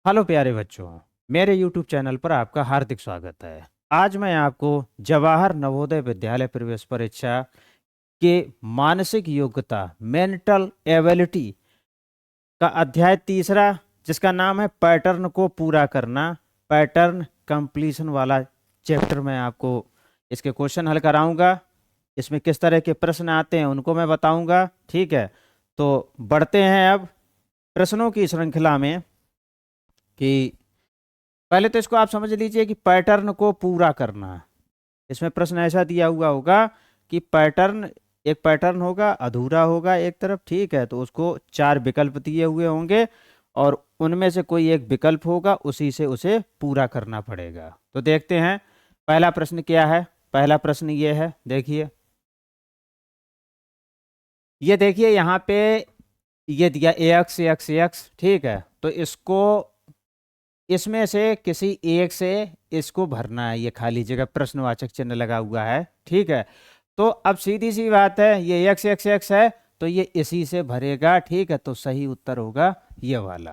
Hello प्यारे बच्चों, मेरे यूट्यूब चैनल पर आपका हार्दिक स्वागत है। आज मैं आपको जवाहर नवोदय विद्यालय प्रवेश परीक्षा के मानसिक योग्यता मेंटल एबिलिटी का अध्याय तीसरा, जिसका नाम है पैटर्न को पूरा करना, पैटर्न कंप्लीशन वाला चैप्टर में आपको इसके क्वेश्चन हल कराऊंगा। इसमें किस तरह के प्रश्न आते हैं उनको मैं बताऊंगा। ठीक है, तो बढ़ते हैं अब प्रश्नों की श्रृंखला में। कि पहले तो इसको आप समझ लीजिए कि पैटर्न को पूरा करना है। इसमें प्रश्न ऐसा दिया हुआ होगा कि पैटर्न, एक पैटर्न होगा, अधूरा होगा एक तरफ, ठीक है, तो उसको चार विकल्प दिए हुए होंगे और उनमें से कोई एक विकल्प होगा, उसी से उसे पूरा करना पड़ेगा। तो देखते हैं पहला प्रश्न क्या है। पहला प्रश्न ये है, देखिए, ये देखिए यहाँ पे ये दिया एक्स एक्स एक्स, ठीक है, तो इसको इसमें से किसी एक से इसको भरना है, ये खाली जगह प्रश्नवाचक चिन्ह लगा हुआ है, ठीक है। तो अब सीधी सी बात है, ये एक्स एक्स एक्स है तो ये इसी से भरेगा, ठीक है, तो सही उत्तर होगा ये वाला।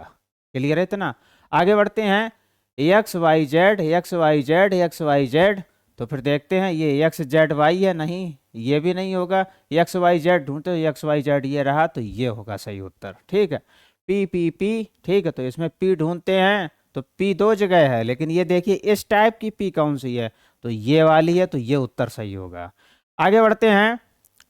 क्लियर है इतना? आगे बढ़ते हैं, X Y Z X Y Z X Y Z, तो फिर देखते हैं ये एक्स जेड वाई है, नहीं ये भी नहीं होगा। एक्स वाई जेड ढूंढते हो, एक्स वाई जेड ये रहा, तो ये होगा सही उत्तर, ठीक है। पी पी पी, ठीक है, तो इसमें पी ढूंढते हैं तो पी दो जगह है, लेकिन ये देखिए इस टाइप की पी कौन सी है, तो ये वाली है, तो ये उत्तर सही होगा। आगे बढ़ते हैं,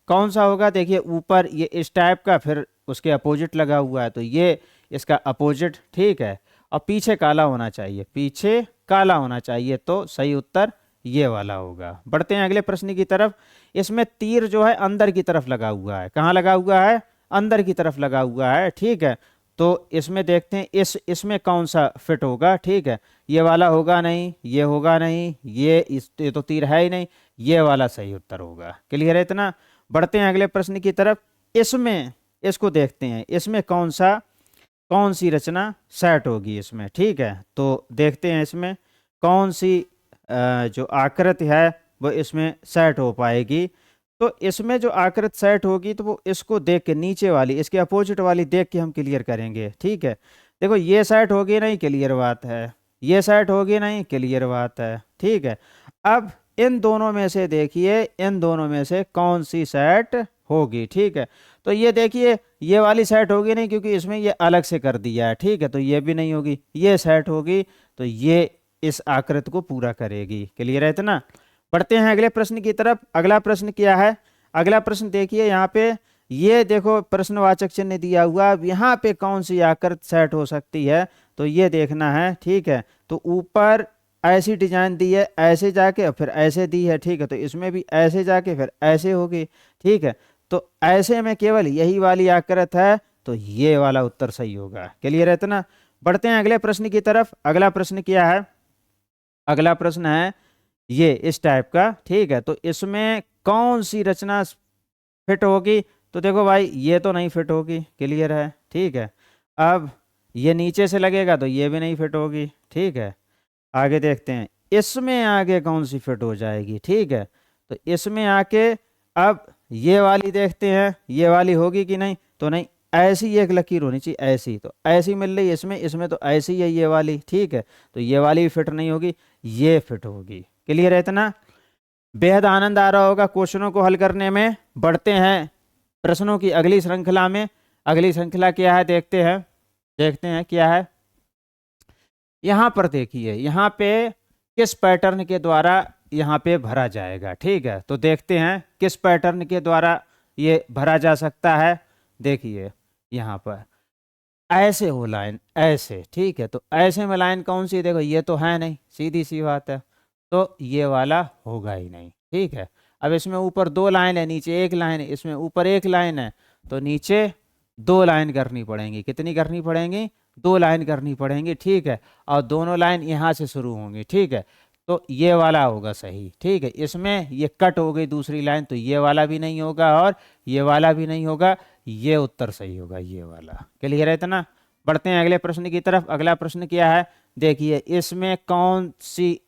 कौन सा होगा, देखिए ऊपर ये इस टाइप का, फिर उसके अपोजिट लगा हुआ है, तो ये इसका अपोजिट, ठीक है, और पीछे काला होना चाहिए, पीछे काला होना चाहिए, तो सही उत्तर ये वाला होगा। बढ़ते हैं अगले प्रश्न की तरफ। इसमें तीर जो है अंदर की तरफ लगा हुआ है, कहाँ लगा हुआ है, अंदर की तरफ लगा हुआ है, ठीक है। तो इसमें देखते हैं इसमें कौन सा फिट होगा, ठीक है, ये वाला होगा नहीं, ये होगा नहीं, ये तो तीर है ही नहीं, ये वाला सही उत्तर होगा। क्लियर है इतना? बढ़ते हैं अगले प्रश्न की तरफ। इसमें इसको देखते हैं, इसमें कौन सी रचना सेट होगी इसमें, ठीक है, तो देखते हैं इसमें कौन सी जो आकृति है वो इसमें सेट हो पाएगी। तो इसमें जो आकृति सेट होगी तो वो इसको देख के, नीचे वाली इसके अपोजिट वाली देख के हम क्लियर करेंगे, ठीक है। देखो ये सेट होगी नहीं, क्लियर बात है, ये सेट होगी नहीं, क्लियर बात है, ठीक है। अब इन दोनों में से देखिए, इन दोनों में से कौन सी सेट होगी, ठीक है। तो ये देखिए ये वाली सेट होगी नहीं, क्योंकि इसमें ये अलग से कर दिया है, ठीक है, तो ये भी नहीं होगी। ये सेट होगी तो ये इस आकृति को पूरा करेगी। क्लियर है इतना? बढ़ते हैं अगले प्रश्न की तरफ। अगला प्रश्न क्या है? अगला प्रश्न देखिए यहाँ पे, ये देखो प्रश्नवाचक चिन्ह दिया हुआ, अब यहाँ पे कौन सी आकृति सेट हो सकती है तो ये देखना है, ठीक है। तो ऊपर ऐसी डिजाइन दी है, ऐसे जाके फिर ऐसे दी है, ठीक है, तो इसमें भी ऐसे जाके फिर ऐसे होगी, ठीक है। तो ऐसे में केवल यही वाली आकृति है, तो ये वाला उत्तर सही होगा। क्लियर है इतना? बढ़ते हैं अगले प्रश्न की तरफ। अगला प्रश्न क्या है? अगला प्रश्न है ये इस टाइप का, ठीक है, तो इसमें कौन सी रचना फिट होगी? तो देखो भाई ये तो नहीं फिट होगी, क्लियर है, ठीक है। अब ये नीचे से लगेगा तो ये भी नहीं फिट होगी, ठीक है। आगे देखते हैं, इसमें आगे कौन सी फिट हो जाएगी, ठीक है, तो इसमें आके अब ये वाली देखते हैं, ये वाली होगी कि नहीं, तो नहीं, ऐसी एक लकीर होनी चाहिए, ऐसी, तो ऐसी मिल रही है इसमें, इसमें तो ऐसी है ये वाली, ठीक है, तो ये वाली भी फिट नहीं होगी, ये फिट होगी। क्लियर है इतना? बेहद आनंद आ रहा होगा क्वेश्चनों को हल करने में। बढ़ते हैं प्रश्नों की अगली श्रृंखला में। अगली श्रृंखला क्या है देखते हैं क्या है। यहाँ पर देखिए, यहाँ पे किस पैटर्न के द्वारा यहाँ पे भरा जाएगा, ठीक है, तो देखते हैं किस पैटर्न के द्वारा ये भरा जा सकता है। देखिए यहाँ पर ऐसे हो लाइन, ऐसे, ठीक है, तो ऐसे में लाइन कौन सी, देखो ये तो है नहीं, सीधी सी बात है, तो ये वाला होगा ही नहीं, ठीक है। अब इसमें ऊपर दो लाइन है, नीचे एक लाइन है, इसमें ऊपर एक लाइन है, तो नीचे दो लाइन करनी पड़ेंगी। कितनी करनी पड़ेंगी? दो लाइन करनी पड़ेंगी, ठीक है, और दोनों लाइन यहाँ से शुरू होंगी, ठीक है, तो ये वाला होगा सही, ठीक है। इसमें ये कट हो गई दूसरी लाइन, तो ये वाला भी नहीं होगा और ये वाला भी नहीं होगा, ये उत्तर सही होगा ये वाला। क्लियर है इतना? बढ़ते हैं अगले प्रश्न की तरफ। अगला प्रश्न क्या है? देखिए इसमें कौन सी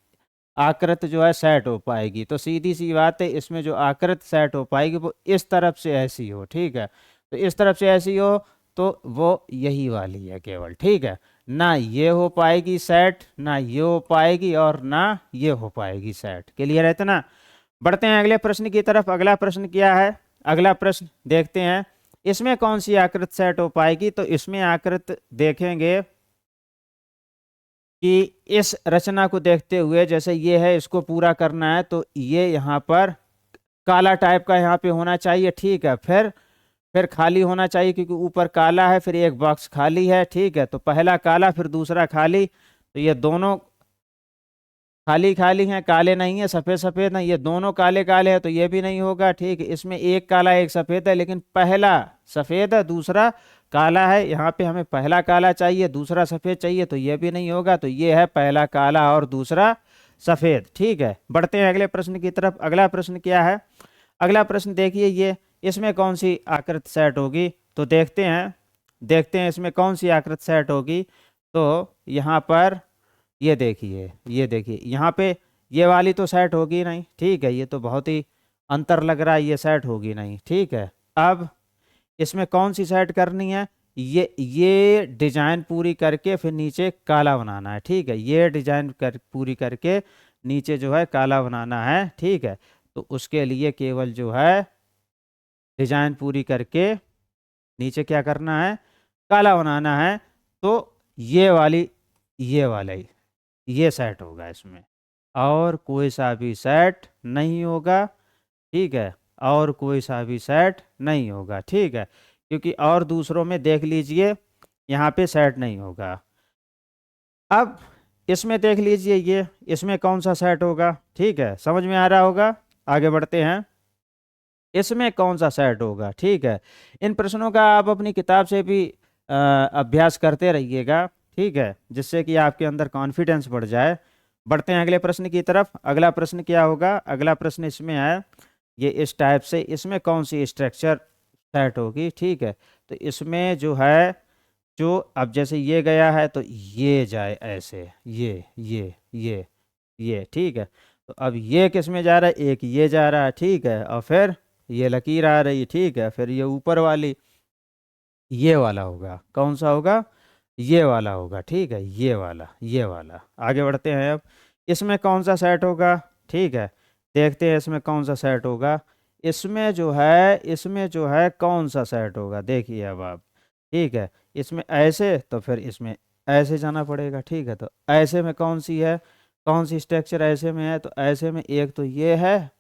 आकृति जो है सेट हो पाएगी, तो सीधी सी बात है, इसमें जो आकृति सेट हो पाएगी वो इस तरफ से ऐसी हो, ठीक है, तो इस तरफ से ऐसी हो तो वो यही वाली है केवल, ठीक है। ना ये हो पाएगी सेट, ना ये हो पाएगी, और ना ये हो पाएगी सेट। क्लियर है इतना? बढ़ते हैं अगले प्रश्न की तरफ। अगला प्रश्न क्या है? अगला प्रश्न देखते हैं, इसमें कौन सी आकृत सेट हो पाएगी। तो इसमें आकृत देखेंगे कि इस रचना को देखते हुए, जैसे ये है, इसको पूरा करना है तो ये यहाँ पर काला टाइप का यहाँ पे होना चाहिए, ठीक है। फिर खाली होना चाहिए, क्योंकि ऊपर काला है, फिर एक बॉक्स खाली है, ठीक है। तो पहला काला फिर दूसरा खाली, तो ये दोनों खाली खाली हैं, काले नहीं है, सफ़ेद सफ़ेद नहीं, ये दोनों काले काले हैं, तो ये भी नहीं होगा, ठीक है। इसमें एक काला एक सफ़ेद है, लेकिन पहला सफ़ेद है दूसरा काला है। यहाँ पे हमें पहला काला चाहिए दूसरा सफ़ेद चाहिए, तो ये भी नहीं होगा। तो ये है पहला काला और दूसरा सफ़ेद, ठीक है। बढ़ते हैं अगले प्रश्न की तरफ। अगला प्रश्न क्या है? अगला प्रश्न देखिए, ये इसमें कौन सी आकृत सेट होगी। तो देखते हैं इसमें कौन सी आकृत सेट होगी। तो यहाँ पर ये देखिए यहाँ पे ये वाली तो सेट होगी नहीं, ठीक है। ये तो बहुत ही अंतर लग रहा है, ये सेट होगी नहीं, ठीक है। अब इसमें कौन सी सेट करनी है? ये डिजाइन पूरी करके फिर नीचे काला बनाना है, ठीक है। ये डिजाइन पूरी करके नीचे जो है काला बनाना है, ठीक है। तो उसके लिए केवल जो है डिजाइन पूरी करके नीचे क्या करना है? काला बनाना है। तो ये वाला ही ये सेट होगा इसमें, और कोई सा भी सेट नहीं होगा, ठीक है। और कोई सा भी सेट नहीं होगा, ठीक है। क्योंकि और दूसरों में देख लीजिए यहाँ पे सेट नहीं होगा। अब इसमें देख लीजिए, ये इसमें कौन सा सेट होगा, ठीक है। समझ में आ रहा होगा? आगे बढ़ते हैं, इसमें कौन सा सेट होगा, ठीक है। इन प्रश्नों का आप अपनी किताब से भी अभ्यास करते रहिएगा, ठीक है, जिससे कि आपके अंदर कॉन्फिडेंस बढ़ जाए। बढ़ते हैं अगले प्रश्न की तरफ। अगला प्रश्न क्या होगा? अगला प्रश्न इसमें है, ये इस टाइप से, इसमें कौन सी स्ट्रक्चर सेट होगी, ठीक है। तो इसमें जो है, जो अब जैसे ये गया है तो ये जाए ऐसे, ये ठीक है। तो अब ये किस में जा रहा है? एक ये जा रहा है, ठीक है। और फिर ये लकीर आ रही, ठीक है। फिर ये ऊपर वाली ये वाला होगा, कौन सा होगा? ये वाला होगा, ठीक है। ये वाला। आगे बढ़ते हैं अब, इसमें कौन सा सेट होगा, ठीक है। देखते हैं इसमें कौन सा सेट होगा। इसमें जो है कौन सा सेट होगा, देखिए अब आप, ठीक है। इसमें ऐसे, तो फिर इसमें ऐसे जाना पड़ेगा, ठीक है। तो ऐसे में कौन सी है, कौन सी स्ट्रक्चर ऐसे में है? तो ऐसे में एक तो ये है,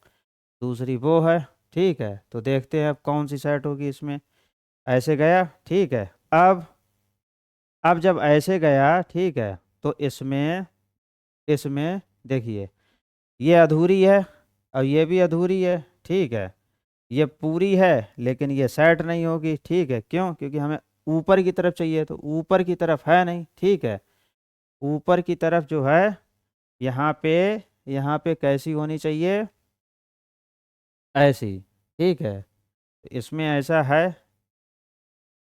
दूसरी वो है, ठीक है। तो देखते हैं अब कौन सी सेट होगी इसमें। ऐसे गया, ठीक है। अब जब ऐसे गया, ठीक है, तो इसमें देखिए, ये अधूरी है और ये भी अधूरी है, ठीक है। ये पूरी है लेकिन ये सेट नहीं होगी, ठीक है। क्यों? क्योंकि हमें ऊपर की तरफ चाहिए, तो ऊपर की तरफ है नहीं, ठीक है। ऊपर की तरफ जो है यहाँ पे कैसी होनी चाहिए? ऐसी, ठीक है। तो इसमें ऐसा है,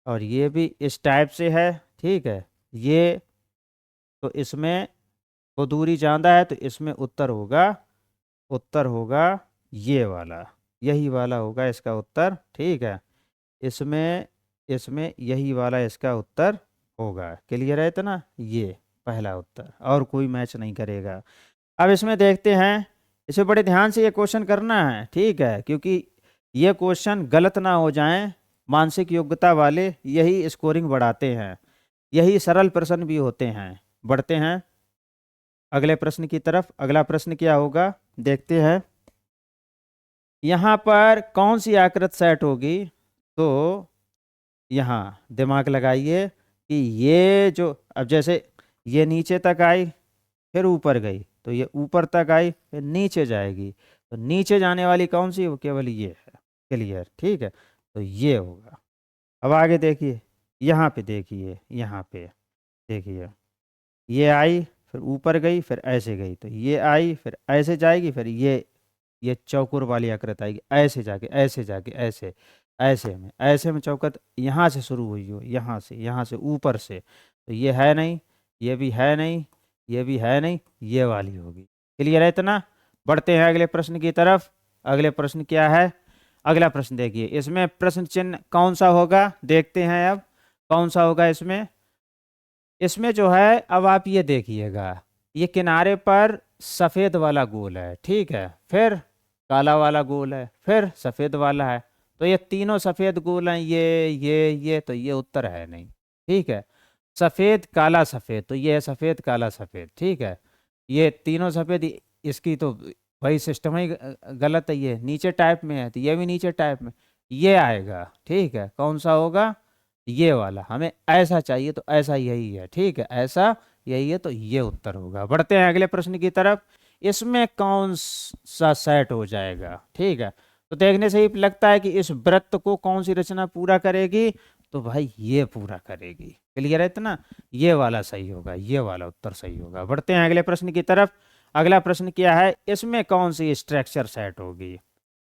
और ये भी इस टाइप से है, ठीक है। ये तो इसमें वो दूरी ज़्यादा है, तो इसमें उत्तर होगा ये वाला, यही वाला होगा इसका उत्तर, ठीक है। इसमें इसमें यही वाला इसका उत्तर होगा। क्लियर है इतना? ये पहला उत्तर, और कोई मैच नहीं करेगा। अब इसमें देखते हैं, इसे बड़े ध्यान से ये क्वेश्चन करना है, ठीक है, क्योंकि ये क्वेश्चन गलत ना हो जाएं। मानसिक योग्यता वाले यही स्कोरिंग बढ़ाते हैं, यही सरल प्रश्न भी होते हैं। बढ़ते हैं अगले प्रश्न की तरफ। अगला प्रश्न क्या होगा, देखते हैं। यहाँ पर कौन सी आकृत सेट होगी? तो यहाँ दिमाग लगाइए कि ये जो, अब जैसे ये नीचे तक आई, फिर ऊपर गई, तो ये ऊपर तक आई, फिर नीचे जाएगी। तो नीचे जाने वाली कौन सी? वो केवल ये है। क्लियर, ठीक है। तो ये होगा। अब आगे देखिए, यहाँ पे देखिए, यहाँ पे देखिए, ये आई, फिर ऊपर गई, फिर ऐसे गई, तो ये आई, फिर ऐसे जाएगी, फिर ये चौकोर वाली आकृत आएगी, ऐसे जाके ऐसे जाके ऐसे, ऐसे में चौकत यहाँ से शुरू हुई हो, यहाँ से ऊपर से, तो ये है नहीं, ये भी है नहीं, ये भी है नहीं, ये वाली होगी। क्लियर है इतना? बढ़ते हैं अगले प्रश्न की तरफ। अगले प्रश्न क्या है? अगला प्रश्न देखिए, इसमें प्रश्न चिन्ह कौन सा होगा, देखते हैं अब। कौन सा होगा इसमें? इसमें जो है, अब आप ये देखिएगा, ये किनारे पर सफ़ेद वाला गोल है, ठीक है, फिर काला वाला गोल है, फिर सफ़ेद वाला है। तो ये तीनों सफ़ेद गोल हैं, ये तो ये उत्तर है नहीं, ठीक है। सफ़ेद काला सफ़ेद, तो ये है सफ़ेद काला सफ़ेद, ठीक है। ये तीनों सफ़ेद, इसकी तो वही सिस्टम ही गलत है। ये नीचे टाइप में है तो ये भी नीचे टाइप में, ये आएगा, ठीक है। कौन सा होगा? ये वाला। हमें ऐसा चाहिए तो ऐसा यही है, ठीक है, ऐसा यही है, तो ये उत्तर होगा। बढ़ते हैं अगले प्रश्न की तरफ। इसमें कौन सा सेट हो जाएगा? ठीक है, तो देखने से ही लगता है कि इस वृत्त को कौन सी रचना पूरा करेगी, तो भाई ये पूरा करेगी। क्लियर है इतना? ये वाला सही होगा, ये वाला उत्तर सही होगा। बढ़ते हैं अगले प्रश्न की तरफ। अगला प्रश्न क्या है? इसमें कौन सी स्ट्रक्चर सेट होगी?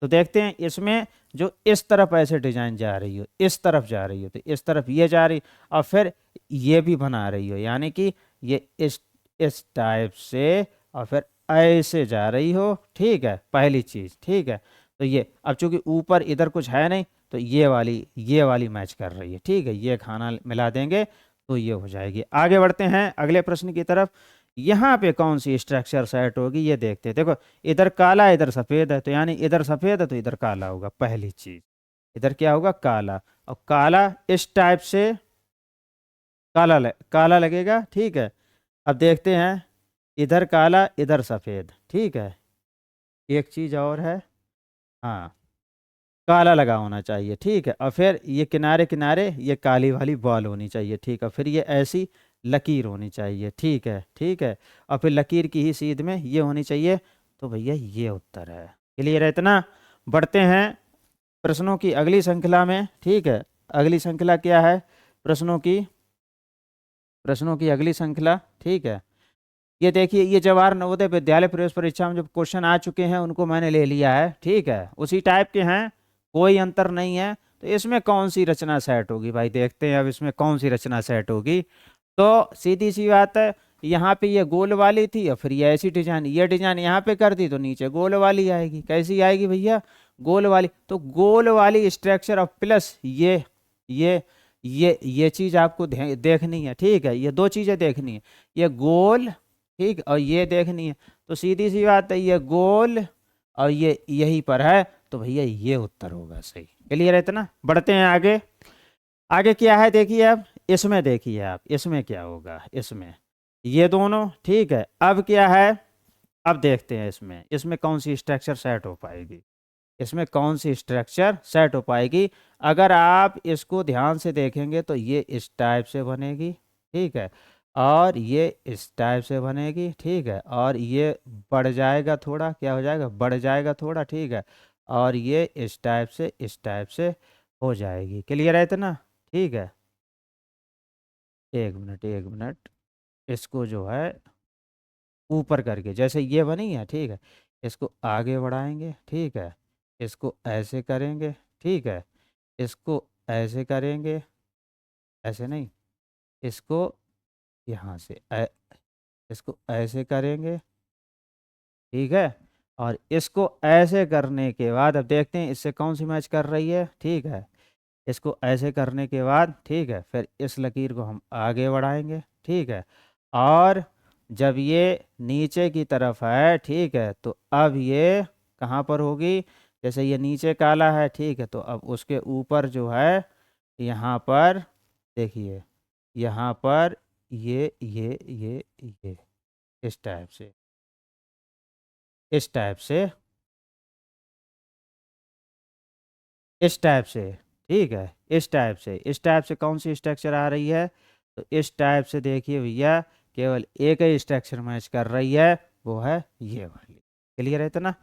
तो देखते हैं, इसमें जो इस तरफ ऐसे डिजाइन जा रही हो, इस तरफ जा रही हो, तो इस तरफ ये जा रही, और फिर ये भी बना रही हो, यानी कि ये इस टाइप से, और फिर ऐसे जा रही हो, ठीक है, पहली चीज, ठीक है। तो ये अब चूंकि ऊपर इधर कुछ है नहीं, तो ये वाली मैच कर रही है, ठीक है, ये खाना मिला देंगे तो ये हो जाएगी। आगे बढ़ते हैं अगले प्रश्न की तरफ। यहाँ पे कौन सी स्ट्रक्चर सेट होगी, ये देखते हैं। देखो, इधर काला है, इधर सफेद है, तो यानी इधर सफेद है तो इधर काला होगा, पहली चीज। इधर क्या होगा? काला। और काला इस टाइप से काला लगेगा, ठीक है। अब देखते हैं, इधर काला इधर सफेद, ठीक है। एक चीज और है, हाँ, काला लगा होना चाहिए, ठीक है। और फिर ये किनारे किनारे ये काली वाली बॉल होनी चाहिए, ठीक है। फिर ये ऐसी लकीर होनी चाहिए, ठीक है, ठीक है। और फिर लकीर की ही सीध में ये होनी चाहिए, तो भैया ये उत्तर है। क्लियर है इतना? बढ़ते हैं प्रश्नों की अगली श्रृंखला में, ठीक है। अगली श्रृंखला क्या है? प्रश्नों की अगली श्रृंखला, ठीक है। ये देखिए, ये जवाहर नवोदय विद्यालय प्रवेश परीक्षा में जो क्वेश्चन आ चुके हैं उनको मैंने ले लिया है, ठीक है, उसी टाइप के हैं, कोई अंतर नहीं है। तो इसमें कौन सी रचना सेट होगी भाई? देखते हैं अब इसमें कौन सी रचना सेट होगी। तो सीधी सी बात है, यहाँ पे ये गोल वाली थी, और फिर ये ऐसी डिजाइन, ये डिजाइन यहाँ पे कर दी तो नीचे गोल वाली आएगी। कैसी आएगी भैया? गोल वाली। तो गोल वाली स्ट्रक्चर, और प्लस ये ये चीज आपको देखनी है, ठीक है, ये दो चीजें देखनी है, ये गोल, ठीक, और ये देखनी है। तो सीधी सी बात है, ये गोल और ये यहीं पर है, तो भैया ये उत्तर होगा सही। क्लियर है इतना? बढ़ते हैं आगे। आगे क्या है देखिए, अब इसमें देखिए आप, इसमें क्या होगा? इसमें ये दोनों, ठीक है। अब क्या है? अब देखते हैं इसमें इसमें कौन सी स्ट्रक्चर सेट हो पाएगी। इसमें कौन सी स्ट्रक्चर सेट हो पाएगी? अगर आप इसको ध्यान से देखेंगे तो ये इस टाइप से बनेगी, ठीक है, और ये इस टाइप से बनेगी, ठीक है, और ये बढ़ जाएगा थोड़ा, क्या हो जाएगा? बढ़ जाएगा थोड़ा, ठीक है, और ये इस टाइप से हो जाएगी। क्लियर है इतना? ठीक है, एक मिनट एक मिनट, इसको जो है ऊपर करके, जैसे ये बनी है, ठीक है, इसको आगे बढ़ाएंगे, ठीक है, इसको ऐसे करेंगे, ठीक है, इसको ऐसे करेंगे, ऐसे नहीं, इसको यहाँ से इसको ऐसे करेंगे, ठीक है, और इसको ऐसे करने के बाद अब देखते हैं इससे कौन सी मैच कर रही है, ठीक है। इसको ऐसे करने के बाद, ठीक है, फिर इस लकीर को हम आगे बढ़ाएंगे, ठीक है, और जब ये नीचे की तरफ है, ठीक है, तो अब ये कहाँ पर होगी? जैसे ये नीचे काला है, ठीक है, तो अब उसके ऊपर जो है, यहाँ पर देखिए, यहाँ पर ये इस टाइप से, इस टाइप से, इस टाइप से, ठीक है, इस टाइप से कौन सी स्ट्रक्चर आ रही है? तो इस टाइप से देखिए भैया, केवल एक ही स्ट्रक्चर मैच कर रही है, वो है ये वाली। क्लियर है इतना?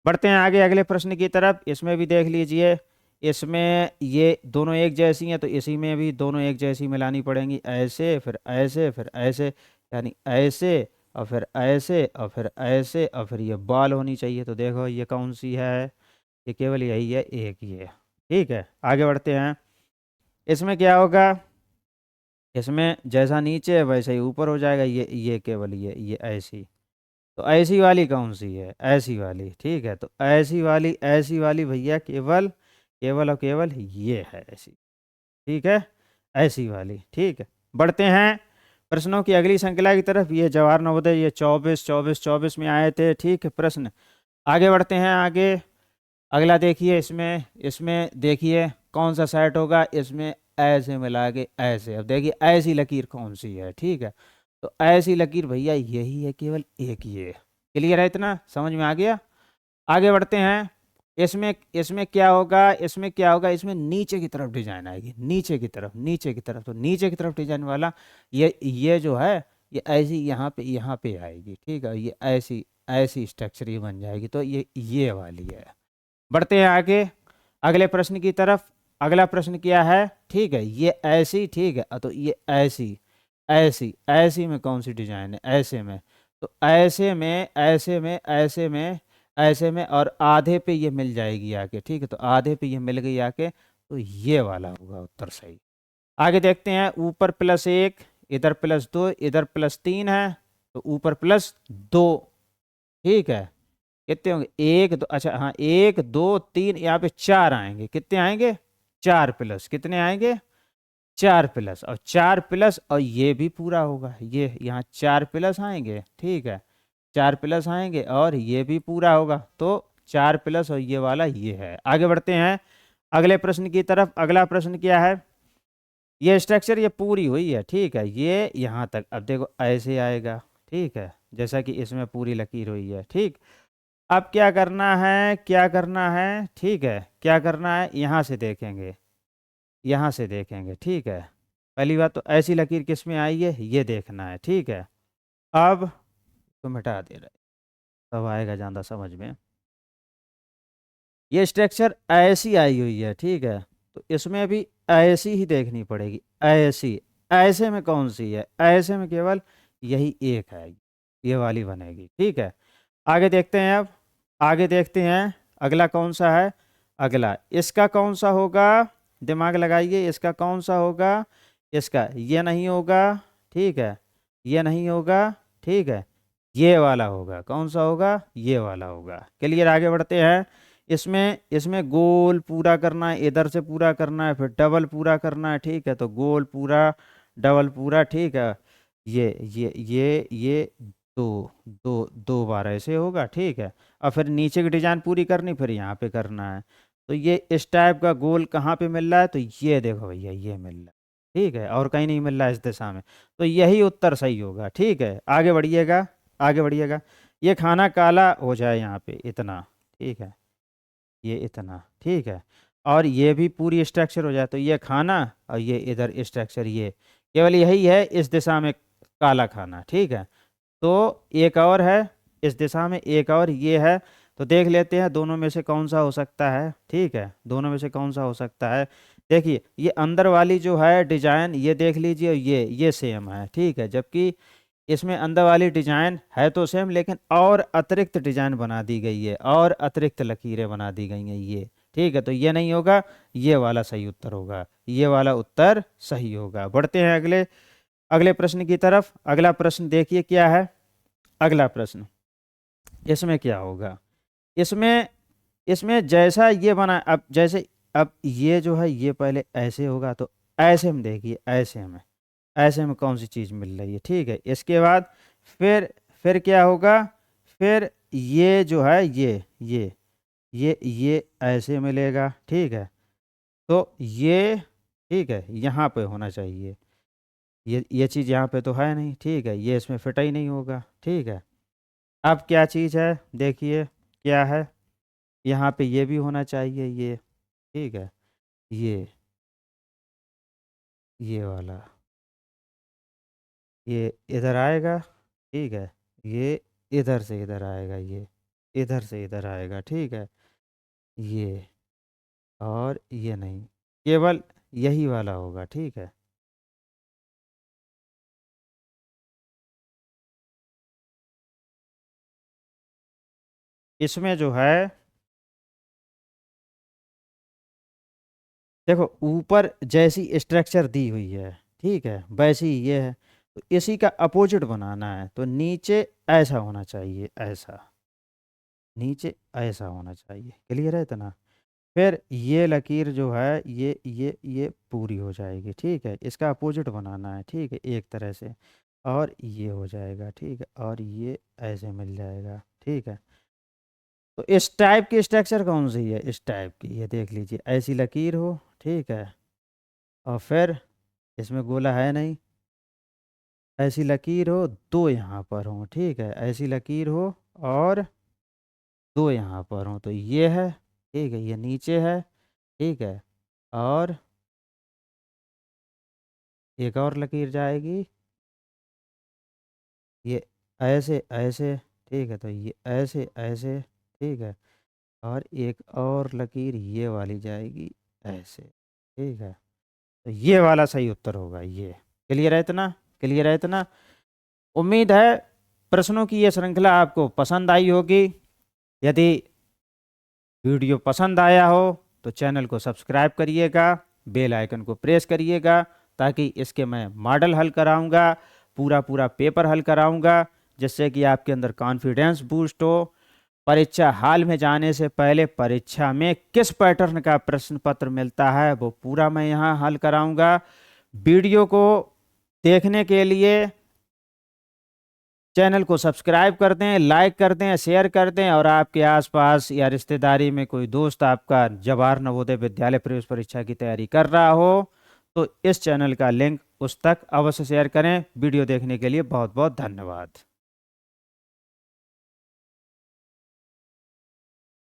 बढ़ते हैं आगे अगले प्रश्न की तरफ। इसमें भी देख लीजिए, इसमें ये दोनों एक जैसी हैं, तो इसी में भी दोनों एक जैसी मिलानी पड़ेंगी, ऐसे फिर ऐसे फिर ऐसे, यानी ऐसे और फिर ऐसे और फिर ऐसे, और फिर ये बॉल होनी चाहिए। तो देखो ये कौन सी है? ये केवल यही है, एक ही है, ठीक है। आगे बढ़ते हैं। इसमें क्या होगा? इसमें जैसा नीचे है वैसे ही ऊपर हो जाएगा, ये केवल ये ऐसी। तो ऐसी वाली कौन सी है? ऐसी वाली, ठीक है। तो ऐसी वाली भैया केवल केवल और केवल ये है ऐसी, ठीक है, ऐसी वाली, ठीक है। बढ़ते हैं प्रश्नों की अगली श्रृंखला की तरफ। ये जवाहर नवोदय ये 24 में आए थे, ठीक है प्रश्न। आगे बढ़ते हैं आगे। अगला देखिए, इसमें इसमें देखिए कौन सा सेट होगा, इसमें ऐसे मिला के ऐसे। अब देखिए ऐसी लकीर कौन सी है, ठीक है। तो ऐसी लकीर भैया यही है, केवल एक ही है। क्लियर है, इतना समझ में आ गया। आगे बढ़ते हैं। इसमें इसमें क्या होगा, इसमें क्या होगा, इसमें नीचे की तरफ डिजाइन आएगी, नीचे की तरफ, नीचे की तरफ। तो नीचे की तरफ डिजाइन वाला ये जो है, ये ऐसी यहाँ पे आएगी, ठीक है। ये ऐसी ऐसी स्ट्रक्चर ये बन जाएगी। तो ये वाली है। बढ़ते हैं आगे अगले प्रश्न की तरफ। अगला प्रश्न क्या है, ठीक है, ये ऐसी, ठीक है। तो ये ऐसी ऐसी ऐसी में कौन सी डिजाइन है, ऐसे में। तो ऐसे में ऐसे में ऐसे में ऐसे में, और आधे पे ये मिल जाएगी आके, ठीक है। तो आधे पे ये मिल गई आके, तो ये वाला होगा उत्तर सही। आगे देखते हैं, ऊपर +1, इधर +2, इधर +3 है। तो ऊपर +2, ठीक है। कितने होंगे, एक दो, अच्छा हाँ, 1 2 3, यहाँ पे 4 आएंगे। कितने आएंगे, 4 प्लस, कितने आएंगे, 4 प्लस, और 4 प्लस, और ये भी पूरा होगा। ये यहाँ 4 प्लस आएंगे, ठीक है। 4 प्लस आएंगे और ये भी पूरा होगा। तो 4 प्लस और ये वाला ये है। आगे बढ़ते हैं अगले प्रश्न की तरफ। अगला प्रश्न क्या है, ये स्ट्रक्चर ये पूरी हुई है, ठीक है। ये यहाँ तक, अब देखो ऐसे आएगा, ठीक है, जैसा कि इसमें पूरी लकीर हुई है, ठीक। अब क्या करना है, क्या करना है, ठीक है, क्या करना है, यहाँ से देखेंगे, यहाँ से देखेंगे, ठीक है। पहली बात तो ऐसी लकीर किस में आई है, ये देखना है, ठीक है। अब तो मिटा दे रहे, तब आएगा ज़्यादा समझ में। ये स्ट्रक्चर ऐसी आई हुई है, ठीक है। तो इसमें भी ऐसी ही देखनी पड़ेगी, ऐसी। ऐसे में कौन सी है, ऐसे में केवल यही एक है, ये वाली बनेगी, ठीक है। आगे देखते हैं। अब आगे देखते हैं अगला कौन सा है। अगला इसका कौन सा होगा, दिमाग लगाइए, इसका कौन सा होगा। इसका ये नहीं होगा, ठीक है, ये नहीं होगा, ठीक है। ये वाला होगा, कौन सा होगा, ये वाला होगा। क्लियर, आगे बढ़ते हैं। इसमें इसमें गोल पूरा करना है, इधर से पूरा करना है, फिर डबल पूरा करना है, ठीक है। तो गोल पूरा, डबल पूरा, ठीक है। ये दो दो बार ऐसे होगा, ठीक है। और फिर नीचे की डिजाइन पूरी करनी, फिर यहाँ पे करना है। तो ये इस टाइप का गोल कहाँ पे मिल रहा है, तो ये देखो भैया ये मिल रहा है, ठीक है, और कहीं नहीं मिल रहा है इस दिशा में। तो यही उत्तर सही होगा, ठीक है। आगे बढ़िएगा, आगे बढ़िएगा। ये खाना काला हो जाए यहाँ पे इतना, ठीक है, ये इतना, ठीक है। और ये भी पूरी स्ट्रक्चर हो जाए, तो ये खाना और ये इधर स्ट्रक्चर, ये केवल यही है इस दिशा में काला खाना, ठीक है। तो एक और है इस दिशा में, एक और ये है। तो देख लेते हैं दोनों में से कौन सा हो सकता है, ठीक है। दोनों में से कौन सा हो सकता है। देखिए ये अंदर वाली जो है डिजाइन, ये देख लीजिए, ये सेम है, ठीक है। जबकि इसमें अंदर वाली डिजाइन है तो सेम, लेकिन और अतिरिक्त डिजाइन बना दी गई है, और अतिरिक्त लकीरें बना दी गई हैं ये, ठीक है। तो ये नहीं होगा, ये वाला सही उत्तर होगा, ये वाला उत्तर सही होगा। बढ़ते हैं अगले अगले प्रश्न की तरफ। अगला प्रश्न देखिए क्या है। अगला प्रश्न, इसमें क्या होगा, इसमें इसमें जैसा ये बना, अब जैसे, अब ये जो है ये पहले ऐसे होगा, तो ऐसे में देखिए, ऐसे में कौन सी चीज़ मिल रही है, ठीक है। इसके बाद फिर क्या होगा, फिर ये जो है ये ऐसे मिलेगा, ठीक है। तो ये, ठीक है, यहाँ पे होना चाहिए। ये चीज़ यहाँ पे तो है नहीं, ठीक है, ये इसमें फिट ही नहीं होगा, ठीक है। अब क्या चीज़ है, देखिए क्या है, यहाँ पे ये भी होना चाहिए, ये, ठीक है, ये ये वाला, ये इधर आएगा, ठीक है। ये इधर से इधर आएगा, ये इधर से इधर आएगा, ठीक है। ये, और ये नहीं, केवल यही वाला होगा, ठीक है। इसमें जो है, देखो ऊपर जैसी स्ट्रक्चर दी हुई है, ठीक है, वैसी ही ये है। तो इसी का अपोजिट बनाना है, तो नीचे ऐसा होना चाहिए, ऐसा, नीचे ऐसा होना चाहिए। क्लियर है इतना। फिर ये लकीर जो है ये पूरी हो जाएगी, ठीक है। इसका अपोजिट बनाना है, ठीक है, एक तरह से। और ये हो जाएगा, ठीक है, और ये ऐसे मिल जाएगा, ठीक है। तो इस टाइप की स्ट्रक्चर कौन सी है? इस टाइप की, ये देख लीजिए, ऐसी लकीर हो, ठीक है, और फिर इसमें गोला है नहीं, ऐसी लकीर हो, दो यहाँ पर हो, ठीक है, ऐसी लकीर हो और दो यहाँ पर हो, तो ये है, ठीक है, ये नीचे है, ठीक है, और एक और लकीर जाएगी, ये ऐसे ऐसे, ठीक है, तो ये ऐसे ऐसे, ठीक है, और एक और लकीर ये वाली जाएगी ऐसे, ठीक है। तो ये वाला सही उत्तर होगा ये। क्लियर है इतना? क्लियर है इतना? उम्मीद है प्रश्नों की ये श्रृंखला आपको पसंद आई होगी। यदि वीडियो पसंद आया हो तो चैनल को सब्सक्राइब करिएगा, बेल आइकन को प्रेस करिएगा, ताकि इसके मैं मॉडल हल कराऊंगा, पूरा पूरा पेपर हल कराऊंगा, जिससे कि आपके अंदर कॉन्फिडेंस बूस्ट हो। परीक्षा हाल में जाने से पहले परीक्षा में किस पैटर्न का प्रश्न पत्र मिलता है वो पूरा मैं यहाँ हल कराऊंगा। वीडियो को देखने के लिए चैनल को सब्सक्राइब कर दें, लाइक कर दें, शेयर कर दें, और आपके आसपास या रिश्तेदारी में कोई दोस्त आपका जवाहर नवोदय विद्यालय प्रवेश परीक्षा की तैयारी कर रहा हो तो इस चैनल का लिंक उस तक अवश्य शेयर करें। वीडियो देखने के लिए बहुत बहुत धन्यवाद।